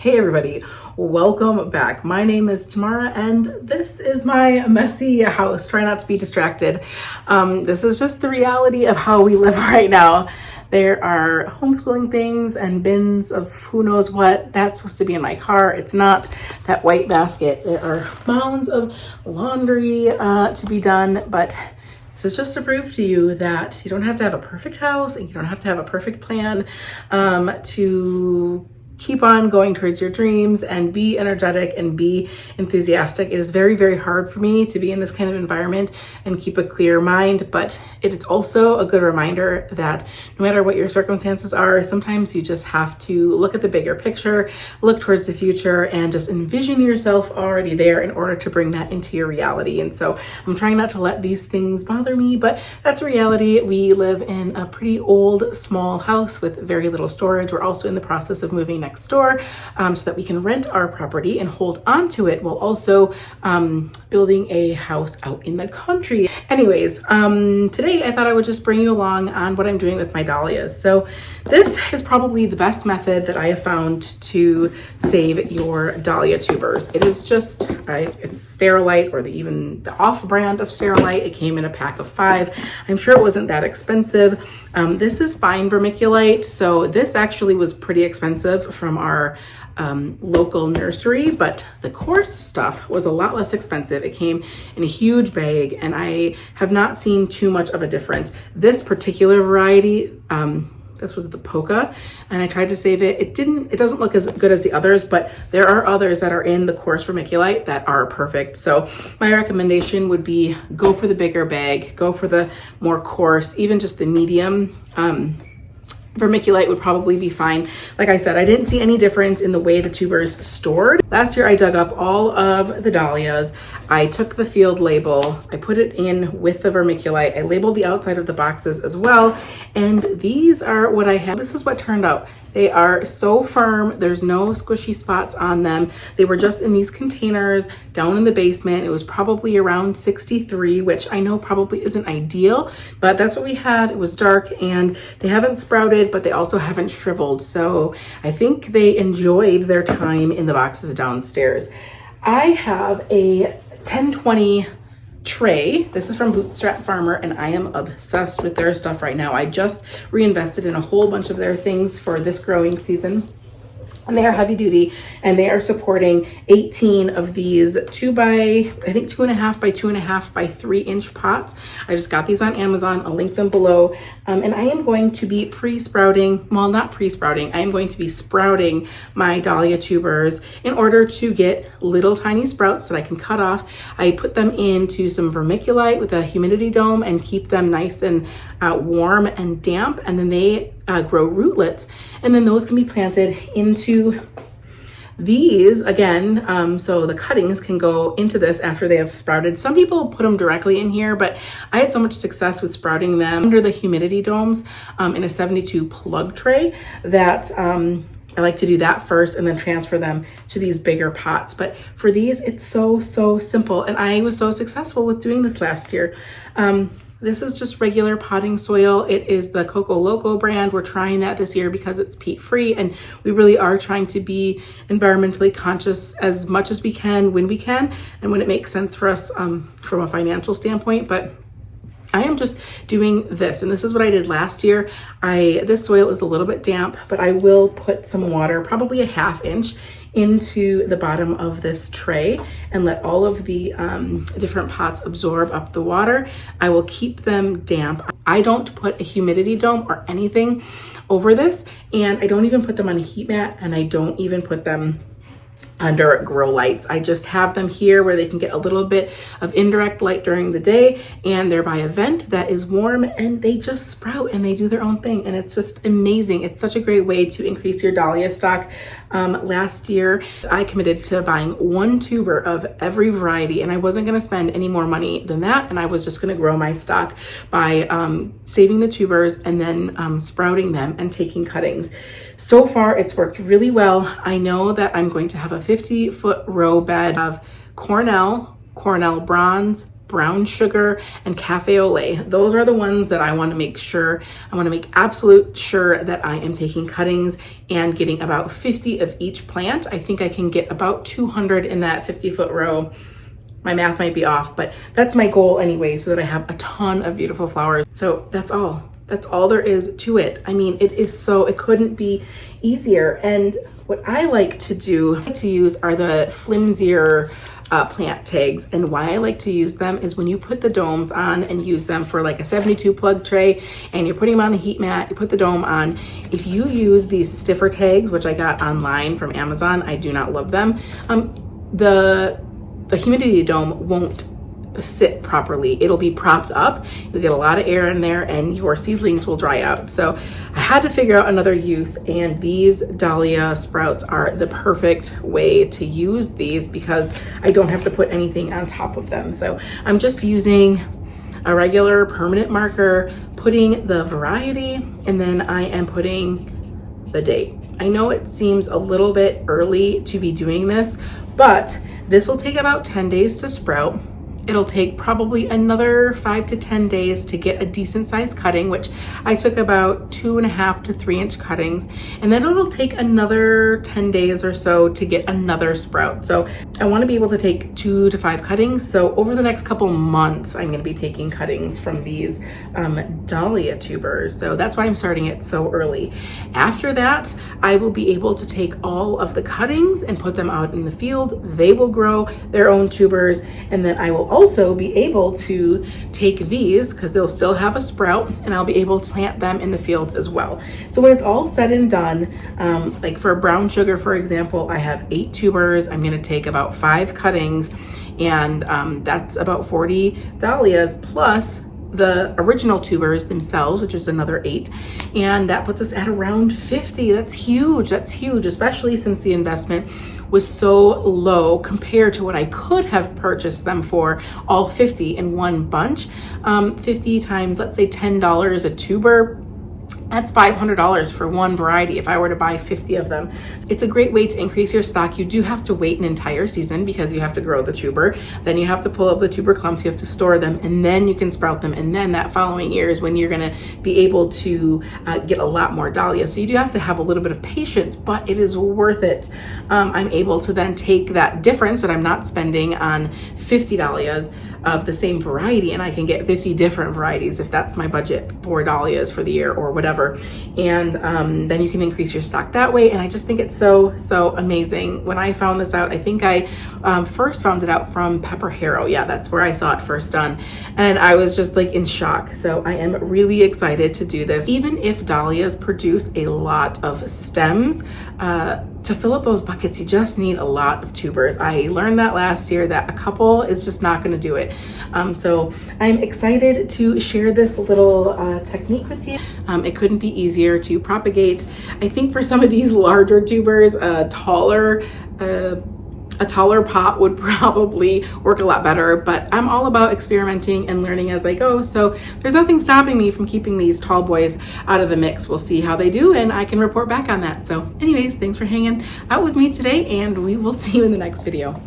Hey everybody, welcome back. My name is Tamara and this is my messy house. Try not to be distracted. This is just the reality of how we live right now. There are homeschooling things and bins of who knows what. That's supposed to be in my car. It's not. That white basket. There are mounds of laundry to be done, but this is just to prove to you that you don't have to have a perfect house and you don't have to have a perfect plan to keep on going towards your dreams and be energetic and be enthusiastic. It is very, very hard for me to be in this kind of environment and keep a clear mind, but it is also a good reminder that no matter what your circumstances are, sometimes you just have to look at the bigger picture, look towards the future, and just envision yourself already there in order to bring that into your reality. And so I'm trying not to let these things bother me, but that's reality. We live in a pretty old, small house with very little storage. We're also in the process of moving next door so that we can rent our property and hold on to it while also building a house out in the country. Anyways, today I thought I would just bring you along on what I'm doing with my dahlias. So this is probably the best method that I have found to save your dahlia tubers. It is just, it's Sterilite or even the off-brand of Sterilite. It came in a pack of 5. I'm sure it wasn't that expensive. This is fine vermiculite. So this actually was pretty expensive from our local nursery, but the coarse stuff was a lot less expensive. It came in a huge bag and I have not seen too much of a difference. This particular variety, this was the Polka, and I tried to save it. It doesn't look as good as the others, but there are others that are in the coarse vermiculite that are perfect. So my recommendation would be go for the bigger bag, go for the more coarse, even just the medium. Vermiculite would probably be fine. Like I said, I didn't see any difference in the way the tubers stored. Last year I dug up all of the dahlias. I took the field label, I put it in with the vermiculite. I labeled the outside of the boxes as well. And these are what I have. This is what turned out. They are so firm. There's no squishy spots on them. They were just in these containers down in the basement. It was probably around 63, which I know probably isn't ideal, but that's what we had. It was dark and they haven't sprouted, but they also haven't shriveled. So I think they enjoyed their time in the boxes downstairs. I have a 1020 tray. This is from Bootstrap Farmer and I am obsessed with their stuff right now. I just reinvested in a whole bunch of their things for this growing season. And they are heavy duty and they are supporting 18 of these 2.5 by 2.5 by 3-inch pots. I just got these on Amazon. I'll link them below. And I am going to be I am going to be sprouting my dahlia tubers in order to get little tiny sprouts that I can cut off. I put them into some vermiculite with a humidity dome and keep them nice and warm and damp. And then they grow rootlets, and then those can be planted into these again. So the cuttings can go into this after they have sprouted. Some people put them directly in here, but I had so much success with sprouting them under the humidity domes in a 72 plug tray that I like to do that first and then transfer them to these bigger pots. But for these, it's so simple. And I was so successful with doing this last year. This is just regular potting soil. It is the Coco Loco brand. We're trying that this year because it's peat free and we really are trying to be environmentally conscious as much as we can when we can and when it makes sense for us from a financial standpoint. But I am just doing this, and this is what I did last year. This soil is a little bit damp, but I will put some water, probably a 1/2 inch, into the bottom of this tray and let all of the different pots absorb up the water. I will keep them damp. I don't put a humidity dome or anything over this, and I don't even put them on a heat mat, and I don't even put them under grow lights. I just have them here where they can get a little bit of indirect light during the day, and they're by a vent that is warm, and they just sprout and they do their own thing, and it's just amazing. It's such a great way to increase your dahlia stock. Last year I committed to buying 1 tuber of every variety, and I wasn't going to spend any more money than that, and I was just going to grow my stock by saving the tubers and then sprouting them and taking cuttings. So far it's worked really well. I know that I'm going to have a 50-foot row bed of Cornell Bronze, brown sugar, and cafe au lait. Those are the ones that I want to make sure, I want to make absolute sure that I am taking cuttings and getting about 50 of each plant. I think I can get about 200 in that 50-foot row. My math might be off, but that's my goal anyway, so that I have a ton of beautiful flowers. So that's all. That's all there is to it. I mean, it couldn't be easier. And what I like to use are the flimsier plant tags. And why I like to use them is when you put the domes on and use them for like a 72 plug tray and you're putting them on the heat mat, you put the dome on. If you use these stiffer tags, which I got online from Amazon, I do not love them. The humidity dome won't sit properly. It'll be propped up. You'll get a lot of air in there and your seedlings will dry out. So I had to figure out another use, and these dahlia sprouts are the perfect way to use these because I don't have to put anything on top of them. So I'm just using a regular permanent marker, putting the variety, and then I am putting the date. I know it seems a little bit early to be doing this, but this will take about 10 days to sprout. It'll take probably another 5 to 10 days to get a decent sized cutting, which I took about 2.5 to 3 inch cuttings. And then it'll take another 10 days or so to get another sprout. So I want to be able to take 2 to 5 cuttings. So over the next couple months, I'm going to be taking cuttings from these dahlia tubers. So that's why I'm starting it so early. After that, I will be able to take all of the cuttings and put them out in the field. They will grow their own tubers, and then I will also be able to take these, because they'll still have a sprout, and I'll be able to plant them in the field as well. So when it's all said and done, like for brown sugar, for example, I have 8 tubers. I'm going to take about 5 cuttings, and that's about 40 dahlias plus the original tubers themselves, which is another 8, and that puts us at around 50. That's huge, especially since the investment was so low compared to what I could have purchased them for, all 50 in one bunch. 50 times, let's say $10 a tuber, that's $500 for one variety if I were to buy 50 of them. It's a great way to increase your stock. You do have to wait an entire season because you have to grow the tuber. Then you have to pull up the tuber clumps, you have to store them, and then you can sprout them. And then that following year is when you're gonna be able to get a lot more dahlia. So you do have to have a little bit of patience, but it is worth it. I'm able to then take that difference that I'm not spending on 50 dahlias of the same variety, and I can get 50 different varieties if that's my budget for dahlias for the year or whatever. And then you can increase your stock that way. And I just think it's so amazing. When I found this out, I think I first found it out from Pepper Harrow. Yeah, that's where I saw it first done. And I was just like in shock. So I am really excited to do this. Even if dahlias produce a lot of stems, to fill up those buckets, you just need a lot of tubers. I learned that last year, that a couple is just not going to do it. So I'm excited to share this little technique with you. It couldn't be easier to propagate. I think for some of these larger tubers, a taller pot would probably work a lot better, but I'm all about experimenting and learning as I go. So there's nothing stopping me from keeping these tall boys out of the mix. We'll see how they do, and I can report back on that. So anyways, thanks for hanging out with me today, and we will see you in the next video.